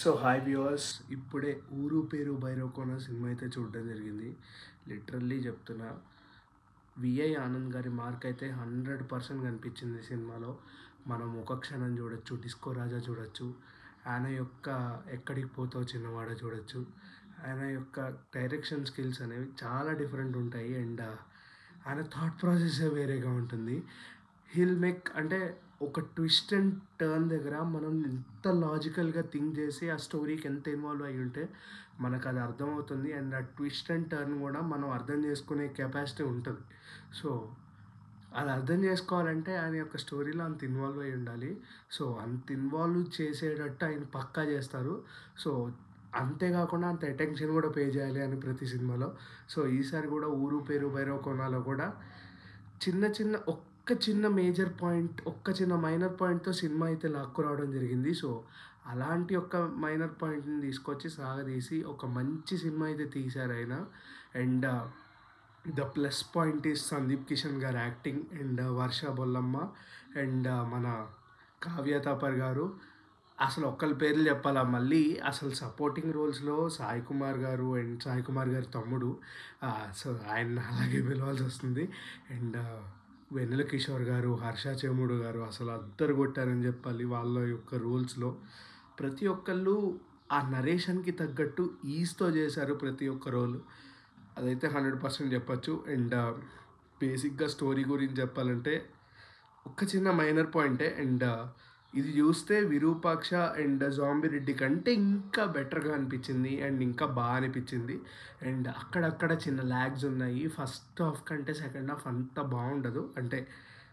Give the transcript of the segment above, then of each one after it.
So hi viewers, ఇప్పుడే ఊరు పేరు భైరవకోన సినిమా అయితే చూడడం జరిగింది. లిటరల్లీ చెప్తున్నా, విఐ ఆనంద్ గారి మార్క్ అయితే 100% కనిపించింది సినిమాలో. మనం ఒక క్షణం చూడొచ్చు, డిస్కో రాజా చూడొచ్చు, ఆయన యొక్క ఎక్కడికి పోతావు చిన్నవాడ చూడొచ్చు. ఆయన యొక్క డైరెక్షన్ స్కిల్స్ అనేవి చాలా డిఫరెంట్ ఉంటాయి. అండ్ ఆయన థాట్ ప్రాసెస్ వేరేగా ఉంటుంది. హీల్ మేక్ అంటే ఒక ట్విస్ట్ అండ్ టర్న్ దగ్గర మనం ఎంత లాజికల్గా థింక్ చేసి ఆ స్టోరీకి ఎంత ఇన్వాల్వ్ అయ్యి ఉంటే మనకు అది అర్థమవుతుంది. అండ్ ఆ ట్విస్ట్ అండ్ టర్న్ కూడా మనం అర్థం చేసుకునే కెపాసిటీ ఉంటుంది. సో అది అర్థం చేసుకోవాలంటే ఆయన యొక్క స్టోరీలో అంత ఇన్వాల్వ్ అయ్యి ఉండాలి. సో అంత ఇన్వాల్వ్ చేసేటట్టు ఆయన పక్కా చేస్తారు. సో అంతేకాకుండా అంత అటెన్షన్ కూడా పే చేయాలి అని ప్రతి సినిమాలో. సో ఈసారి కూడా ఊరు పేరు భైరవ కోనాలో కూడా చిన్న చిన్న ఒక్క చిన్న మేజర్ పాయింట్, ఒక్క చిన్న మైనర్ పాయింట్‌తో సినిమా అయితే లాక్కురావడం జరిగింది. సో, అలాంటి ఒక మైనర్ పాయింట్‌ని తీసుకొచ్చి సాగదీసి ఒక మంచి సినిమా అయితే తీశారాయన. And the plus point is Sandeep Kishan గారి acting and Varsha Bollamma and మన కావ్య తాపర్ గారు. అసలు ఒక్కళ్ళ పేర్లు చెప్పాలా మళ్ళీ అసలు సపోర్టింగ్ రోల్స్‌లో సాయి కుమార్ గారు అండ్ సాయి కుమార్ గారి తమ్ముడు. సో, ఆయన్ని అలాగే పిలవాల్సొస్తుంది. అండ్ వెన్నెల కిషోర్ గారు, హర్ష చేమూడు గారు అసలు అద్దరు కొట్టారని చెప్పాలి వాళ్ళ యొక్క రోల్స్‌లో. ప్రతి ఒక్కళ్ళు ఆ నరేషన్‌కి తగ్గట్టు ఈజ్‌తో చేశారు ప్రతి ఒక్క రోల్. అదైతే 100% చెప్పొచ్చు. అండ్ బేసిక్‌గా స్టోరీ గురించి చెప్పాలంటే ఒక చిన్న మైనర్ పాయింటే. అండ్ ఇది చూస్తే విరూపాక్ష అండ్ జాంబీ రెడ్డి కంటే ఇంకా బెటర్‌గా అనిపించింది. అండ్ ఇంకా బాగా అనిపించింది. అండ్ అక్కడక్కడ చిన్న ల్యాగ్స్ ఉన్నాయి. ఫస్ట్ హాఫ్ కంటే సెకండ్ హాఫ్ అంత బాగుండదు. అంటే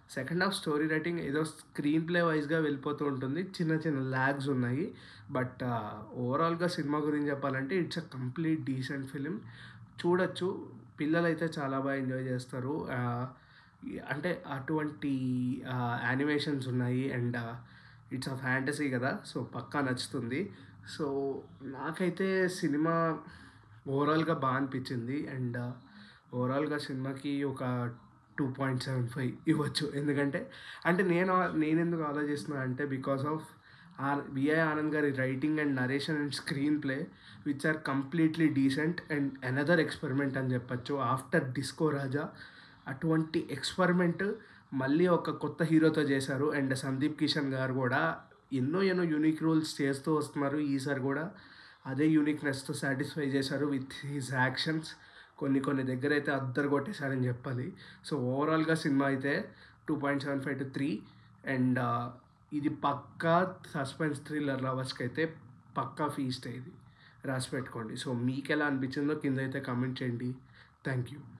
సెకండ్ హాఫ్ స్టోరీ రైటింగ్ ఏదో స్క్రీన్ ప్లే వైజ్‌గా వెళ్ళిపోతూ ఉంటుంది. చిన్న చిన్న ల్యాగ్స్ ఉన్నాయి. బట్ ఓవరాల్‌గా సినిమా గురించి చెప్పాలంటే it's a complete decent film. చూడొచ్చు. పిల్లలైతే చాలా బాగా ఎంజాయ్ చేస్తారు. అంటే అటువంటి యానిమేషన్స్ ఉన్నాయి. అండ్ ఇట్స్ అ ఫ్యాంటసీ కదా! సో పక్కా నచ్చుతుంది. సో నాకైతే సినిమా ఓవరాల్‌గా బాగా అనిపించింది. అండ్ ఓవరాల్‌గా సినిమాకి ఒక 2.75 ఇవ్వచ్చు. ఎందుకంటే అంటే నేనెందుకు ఆలోచిస్తున్నా అంటే బికాస్ ఆఫ్ విఐ ఆనంద్ గారి writing and narration and screenplay which are completely decent and another experiment అని చెప్పొచ్చు. ఆఫ్టర్ డిస్కో రాజా అటువంటి ఎక్స్పెరిమెంట్ మళ్ళీ ఒక కొత్త హీరోతో చేశారు. అండ్ సందీప్ కిషన్ గారు కూడా ఎన్నో ఎన్నో యూనిక్ రోల్స్ చేస్తూ వస్తున్నారు. ఈసారి కూడా అదే యూనిక్నెస్తో సాటిస్ఫై చేశారు విత్ హిస్ యాక్షన్స్. కొన్ని కొన్ని దగ్గర అయితే అద్దరు కొట్టేశారని చెప్పాలి. సో ఓవరాల్‌గా సినిమా అయితే 2.75-3. అండ్ ఇది పక్కా సస్పెన్స్ థ్రిల్లర్ లవర్స్‌కి అయితే పక్కా ఫీస్ట్ ఇది. రాసి పెట్టుకోండి. సో మీకెలా అనిపించిందో కింద అయితే కామెంట్ చేయండి. Thank you.